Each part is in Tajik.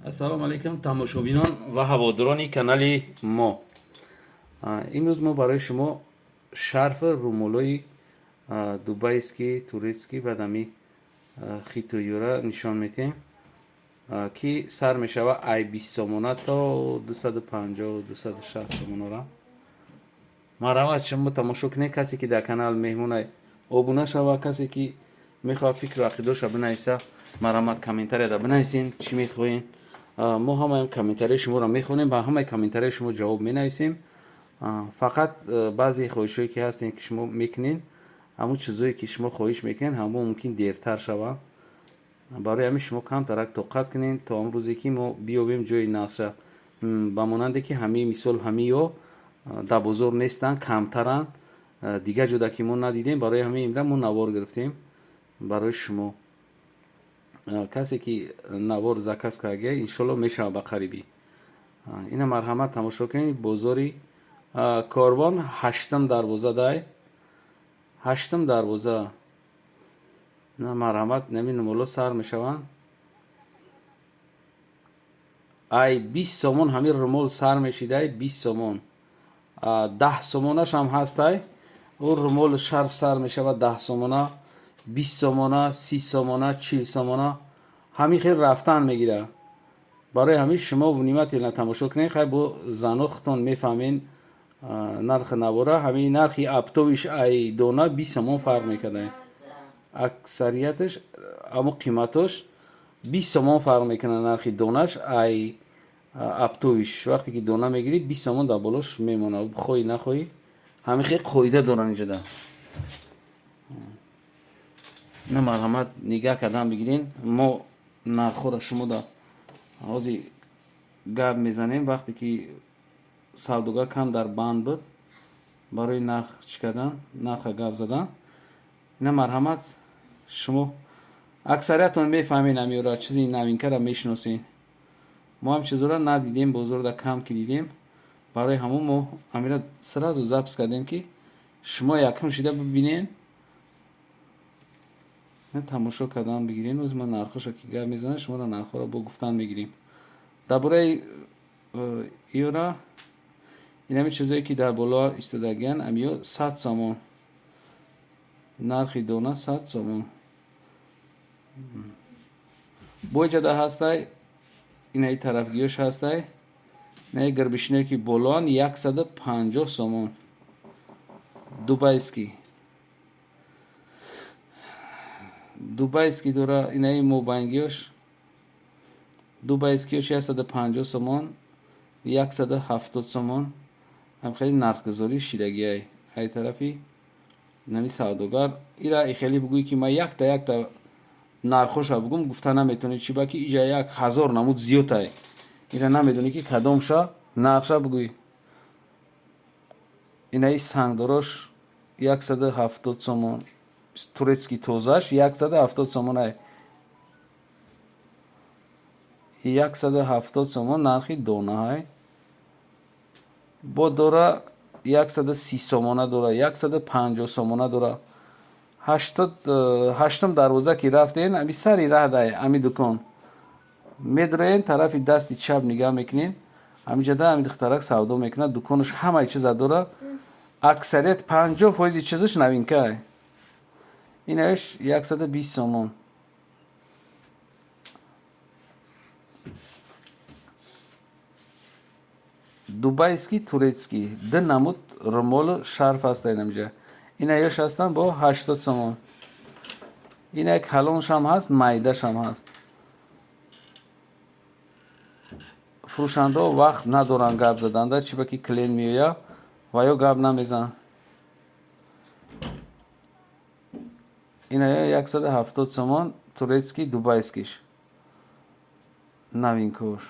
ассалому алайкум тамошобинон ва ҳаводорони канали мо. Имрӯз мо барои шумо шарфи румолои дубайский турецкий бадами хитоюра нишон метиҳем ки сар мешава ай 20 сомона то 250-260 сомонора. марҳамат шумо тамошо кунед. Касе ки дар канал меҳмона обуна шава, касе ки мехоҳад фикру ақидоша бинависа, марҳамат комментарияда бинависен чӣ мехоҳем. мо ҳамаи комментарияи шуморо мехонем, ба ҳамаи комментарияи шумо ҷавоб менависем. фақат баъзе хоҳишҳое ки ҳастен ки шумо мекунед, ҳамун чизое ки шумо хоҳиш мекунед ҳамон мумкин дертар шавад. барои ҳамин шумо камтарак тоқат кунед то он рӯзе ки мо биёбем ҷои нақша ба монанде ки ҳамаи мисол ҳамаиё дар бозор нестанд, камтаранд, дигар ҷода ки мо надидем. барои ҳамин имра мо навор гирифтем барои шумо. касе ки навор заказ карда иншолло мешава ба қарибӣ. ина марҳамат тамошо кунед. бозори корбон 8 дарвоза дай 8 дарвоза на марҳамат нами нумоло сар мешаванд. ай 20 сомон ҳамин румол сар мешидай 20 сомон. 10 сомонаш ҳам ҳастай. ӯ румол шарф сар мешавад 10 сомона, 20 сомона, 30 сомона, 40 сомона. ҳамин хел рафтан мегирад. барои ҳамин шумо внимательно тамошо кунед. хай бо зану хутон мефаҳмед нархи навора. ҳамин нархи аптовиш ай дона 20 сомон фарқ мекард. аксарияташ амо қиматош 20 сомон фарқ мекунад. нархи донаш ай аптовиш вақте ки дона мегирӣ 20 сомон дар болош мемонад. хоҳӣ нахоҳӣ ҳамин хел қоида доранд инҷода. на марҳамат нигаҳ кардан бигирин. мо нархҳоро шумо да ҳозир гап мезанем вақте ки савдогар кам дар банд буд барои нарх чӣ кардан, нарха гап задан. ина марҳамат шумо аксариятон мефаҳмед ҳамиёро, чизи новинкара мешиносед. мо ҳам чизора надидем, бозорда кам ки дидем. барои ҳамон мо ҳамира сразу запис кардем ки шумо якум шида бибинед, тамошо кардан бигирем. оз мо нархоша ки гап мезанем шуморо нархҳоро бо гуфтан мегирем. дар бораи иёра инами чизое ки дар боло истодагиян амиё 100 сомон. нархи дона 100 сомон. боҷада ҳастай. инаи тарафгиёш ҳастай. инаи гирбишиное ки болоан 150 сомон. дубайский дора. инаи мобангиёш дубайскиёш 150 сомон, 170 сомон. ҳам хеле нархгузори шидагиай. ай тарафи нами савдогар ира ихели бигӯӣ ки ман якта нархоша бигум гуфта наметавонӣ чӣ ба ки иҷа 1000 намуд зиёдай. ира намедонӣ ки кадомша нархша бигӯӣ. инаи сангдорош 170 сомон. турецкий тозаш 170 сомон. ай 170 сомон нархи донаҳай. бо дора 130 сомона дора, 150 сомона дора. 8 дарвоза ки рафтен ами сари раҳ дай ами дукон медроен тарафи дасти чап нигаҳ мекунен. ҳамиҷада ами духтарак савдо мекунад. дуконаш ҳамаи чиза дора. аксарият 50% чизаш новинкаай. инаш 120 сомон. дубайский турецкий ду намуд румолу шарф ҳастаи намиҷа. ина ёш ҳастан бо 80 сомон. ина калоншам ҳаст, майдашам ҳаст. фурӯшандаҳо вақт надоранд гап заданда, чӣ ба ки клиент меоя ва ё гап намезан. ина 170 сомон турецкий дубайскиш новинкош.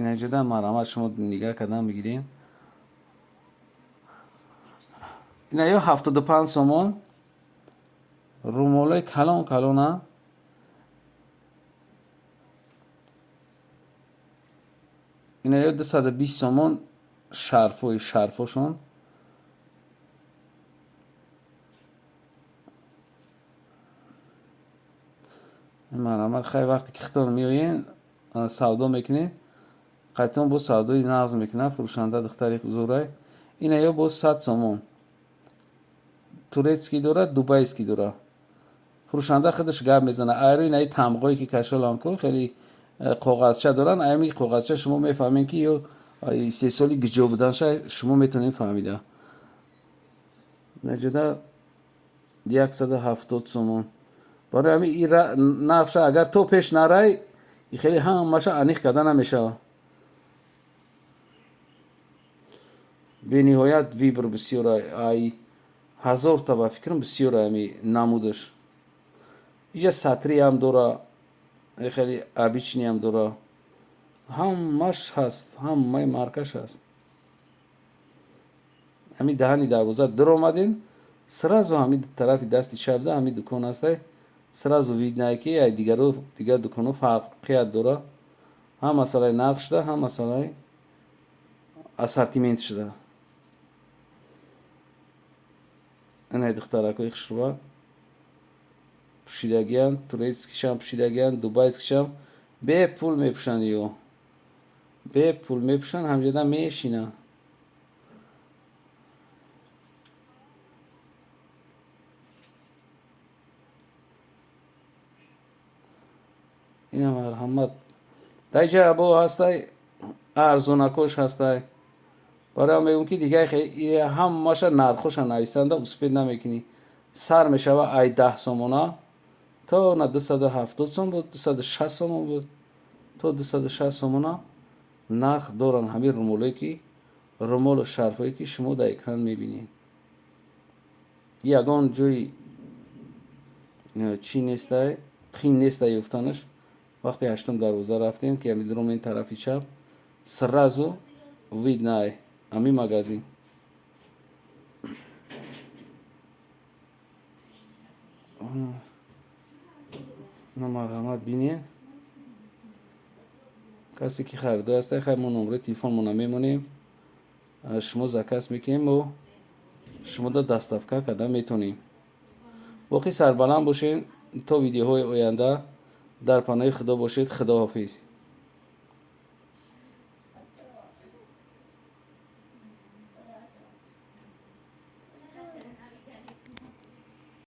ина ҷода марҳамат шумо нигаҳ кардан бигирем. ина ё 75 сомон румолаи калон калона. ина ё 220 сомон шарфошон. مرامت خیلی وقتی که خطور میوین سودا میکنین قطعا با سودای نغز میکنه فروشنده دختری زوره این یا با 100 سومون تورецкий داره دوبایسکی داره فروشنده خودش گپ میزنه ایرو این ای تمقایی که کشالان کو خیلی کاغذچه دارن ایمی کاغذچه شما میفهمین که یا 3 سالی گجو بودن شما میتونین فهمیده نجده 170 سومون برای همین این نقشه اگر تو پیش نرای خیلی همشه انیخ کده نمیشه به نهایت ویبر بسیاره ای 1000 تا با فکرم بسیاره همی نمودش اینجا سطری هم داره خیلی ابیچنی هم داره همش هست همه مارکش هست همی دهنی دروازه در آمدین سرازو همی طرف دستی چپ ده همی دکان هسته سرازو وید نایکی ای دیگر دکانو فرقیت داره هم مسئله نقش ده هم مسئله اسارتیمنت شده اینه دخترکوی خشروار پوشیدگیان تورецкийش هم پوشیدگیان دوبایسکیش هم به پول میپوشن یو به پول میپوشن همجدا میشینن این هم مرحمت دایجا با هستای ارزونکوش هستای برای میگم که دیگه خیلی هم ماشه نرخوش نویسنده اسپید نمیکنی سر میشوه ای 10 سومونا تا نه 270 سوم بود 260 سوم بود تا 260 سومونا نرخ دارن همین رمولی که رمول و شرفایی که شما در اکران میبینید یگان جوی چی نیسته خین نیسته یفتانش وقتی هشتم دروازه رفتیم که همین درم این طرفی چپ سرازو وید نای امی مگازین مرحمت بینین کسی که خریده هسته خیلی ما نمره تلفن مونه میمونیم شما زکس میکنیم و شما دا دستافکه کده میتونیم باقی سربلند باشین تا ویدیوهای آینده در پناه خدا باشید خدا حافظ